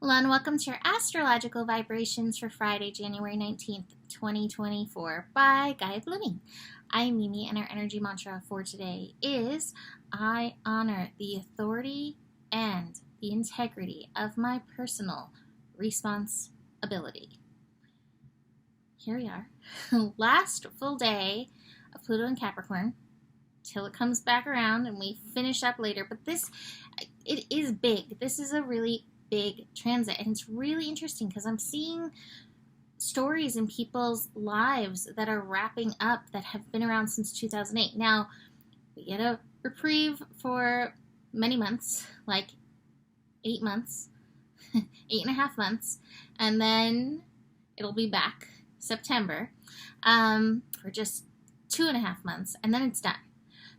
Hello and welcome to your astrological vibrations for Friday, January 19th, 2024 by Gaia Blooming. I'm Mimi and our energy mantra for today is I honor the authority and the integrity of my personal responsibility. Here we are. Last full day of Pluto in Capricorn till it comes back around and we finish up later. But it is big. This is a really big transit, and it's really interesting because I'm seeing stories in people's lives that are wrapping up that have been around since 2008. Now, we get a reprieve for many months, like 8 months, 8.5 months, and then it'll be back September for just 2.5 months, and then it's done.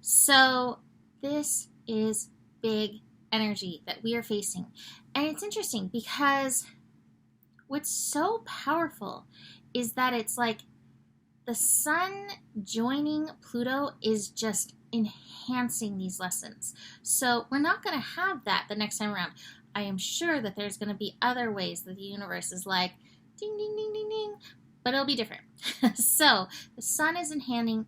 So this is big energy that we are facing. And it's interesting because what's so powerful is that it's like the sun joining Pluto is just enhancing these lessons. So we're not going to have that the next time around. I am sure that there's going to be other ways that the universe is like ding, ding, ding, ding, ding, but it'll be different. So the sun is enhancing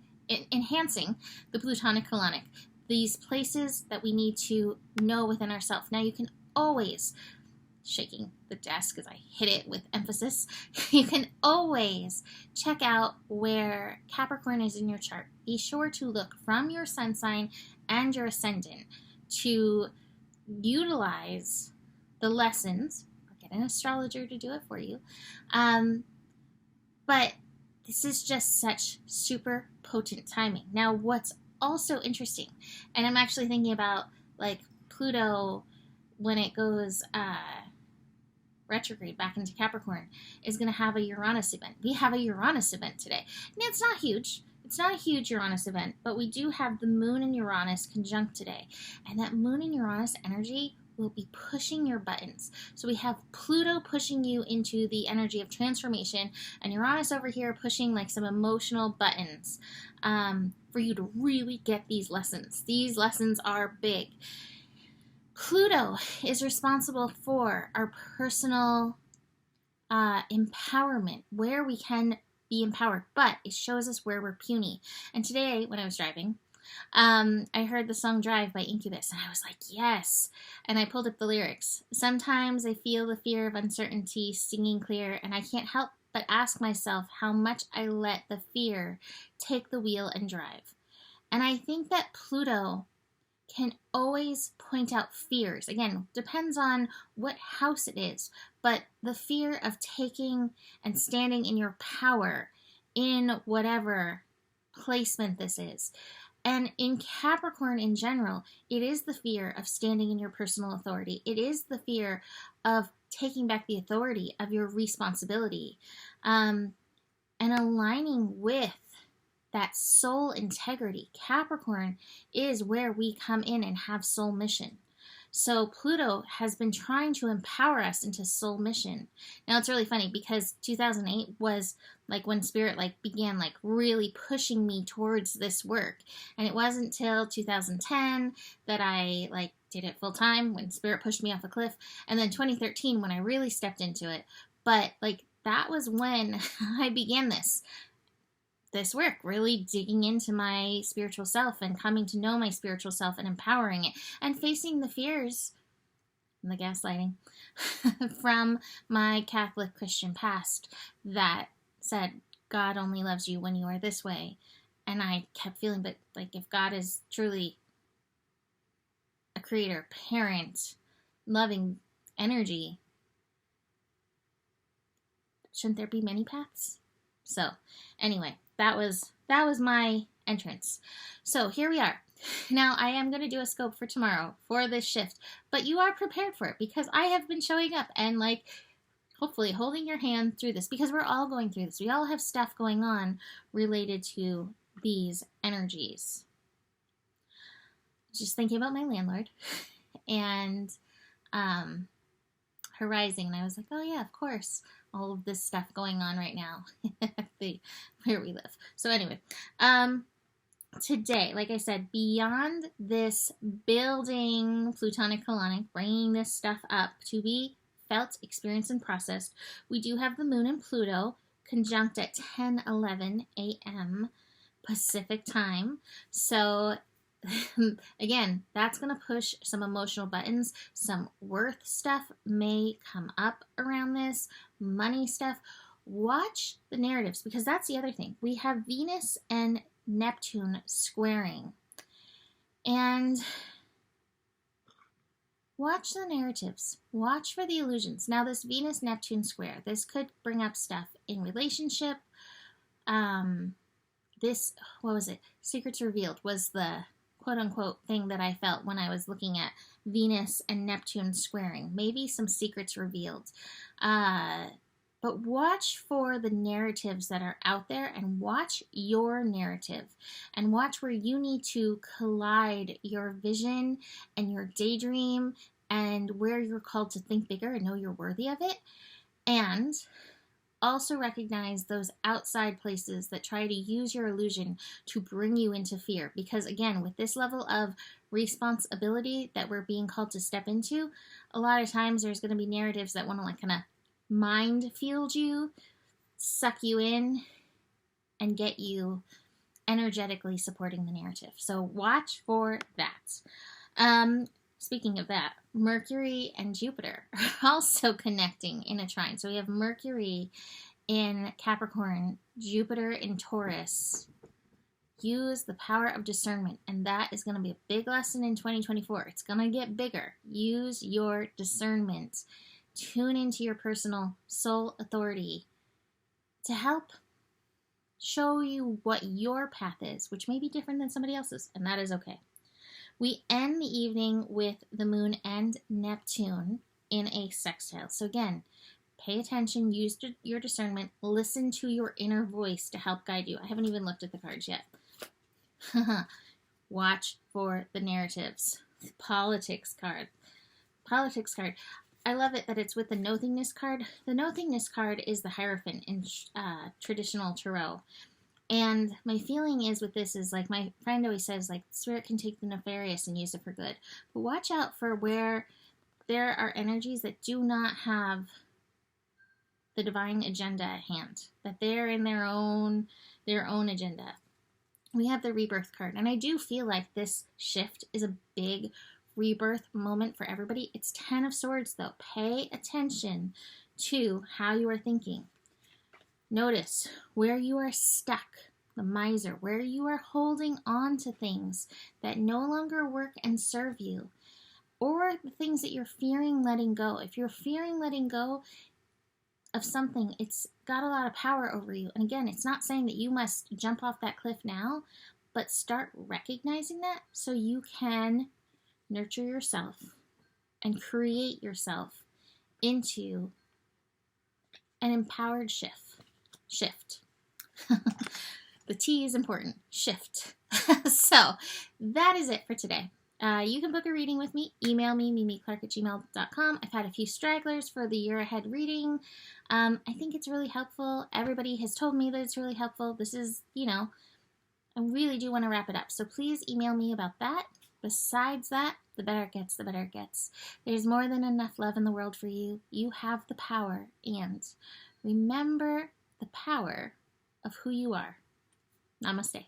the Plutonic colonic, these places that we need to know within ourselves. Now you can always, shaking the desk as I hit it with emphasis, you can always check out where Capricorn is in your chart. Be sure to look from your sun sign and your ascendant to utilize the lessons, or get an astrologer to do it for you. But this is just such super potent timing. Now, what's also interesting, and I'm actually thinking about like Pluto when it goes retrograde back into Capricorn is going to have a Uranus event. We have a Uranus event today. Now, it's not huge. It's not a huge Uranus event, but we do have the moon and Uranus conjunct today. And that moon and Uranus energy will be pushing your buttons. So we have Pluto pushing you into the energy of transformation, and Uranus over here pushing like some emotional buttons for you to really get these lessons. These lessons are big. Pluto is responsible for our personal empowerment, where we can be empowered, but it shows us where we're puny. And today, when I was driving, I heard the song Drive by Incubus, and I was like, yes. And I pulled up the lyrics. Sometimes I feel the fear of uncertainty stinging clear, and I can't help but ask myself how much I let the fear take the wheel and drive. And I think that Pluto can always point out fears. Again, depends on what house it is, but the fear of taking and standing in your power in whatever placement this is. And in Capricorn in general, it is the fear of standing in your personal authority. It is the fear of taking back the authority of your responsibility, and aligning with that soul integrity. Capricorn is where we come in and have soul mission. So Pluto has been trying to empower us into soul mission. Now it's really funny because 2008 was like when Spirit like began like really pushing me towards this work. And it wasn't till 2010 that I like did it full time, when Spirit pushed me off a cliff. And then 2013 when I really stepped into it. But like that was when I began this work, really digging into my spiritual self and coming to know my spiritual self and empowering it and facing the fears and the gaslighting from my Catholic Christian past that said God only loves you when you are this way. And I kept feeling, but like if God is truly a creator, parent, loving energy, shouldn't there be many paths? So anyway, that was my entrance. So here we are. Now I am going to do a scope for tomorrow for this shift, but you are prepared for it because I have been showing up and like hopefully holding your hand through this, because we're all going through this. We all have stuff going on related to these energies. Just thinking about my landlord and her rising, and I was like, oh yeah, of course, all of this stuff going on right now where we live. So anyway, today, like I said, beyond this building Plutonic colonic, bringing this stuff up to be felt, experienced, and processed. We do have the moon and Pluto conjunct at 10:11 a.m. Pacific time. So again, that's going to push some emotional buttons. Some worth stuff may come up around this, money stuff. Watch the narratives, because that's the other thing. We have Venus and Neptune squaring. And watch the narratives. Watch for the illusions. Now, this Venus-Neptune square, this could bring up stuff in relationship. This, what was it? Secrets Revealed was the quote-unquote thing that I felt when I was looking at Venus and Neptune squaring. Maybe some secrets revealed. But watch for the narratives that are out there, and watch your narrative, and watch where you need to collide your vision and your daydream, and where you're called to think bigger and know you're worthy of it. And also recognize those outside places that try to use your illusion to bring you into fear. Because again, with this level of responsibility that we're being called to step into, a lot of times there's going to be narratives that want to like kind of mind field you, suck you in, and get you energetically supporting the narrative. So watch for that. Speaking of that, Mercury and Jupiter are also connecting in a trine. So we have Mercury in Capricorn, Jupiter in Taurus. Use the power of discernment, and that is going to be a big lesson in 2024. It's going to get bigger. Use your discernment. Tune into your personal soul authority to help show you what your path is, which may be different than somebody else's, and that is okay. We end the evening with the moon and Neptune in a sextile. So again, pay attention, use your discernment, listen to your inner voice to help guide you. I haven't even looked at the cards yet. Watch for the narratives. Politics card. Politics card. I love it that it's with the nothingness card. The nothingness card is the Hierophant in traditional tarot. And my feeling is with this is like my friend always says, like, spirit can take the nefarious and use it for good. But watch out for where there are energies that do not have the divine agenda at hand, that they're in their own agenda. We have the rebirth card, and I do feel like this shift is a big rebirth moment for everybody. It's 10 of Swords, though. Pay attention to how you are thinking. Notice where you are stuck, the miser, where you are holding on to things that no longer work and serve you, or the things that you're fearing letting go. If you're fearing letting go of something, it's got a lot of power over you. And again, it's not saying that you must jump off that cliff now, but start recognizing that so you can nurture yourself and create yourself into an empowered shift. The T is important. Shift. So that is it for today. You can book a reading with me. Email me, mimiclark@gmail.com. I've had a few stragglers for the year ahead reading. I think it's really helpful. Everybody has told me that it's really helpful. This is, I really do want to wrap it up. So please email me about that. Besides that, the better it gets, the better it gets. There's more than enough love in the world for you. You have the power, and remember the power of who you are. Namaste.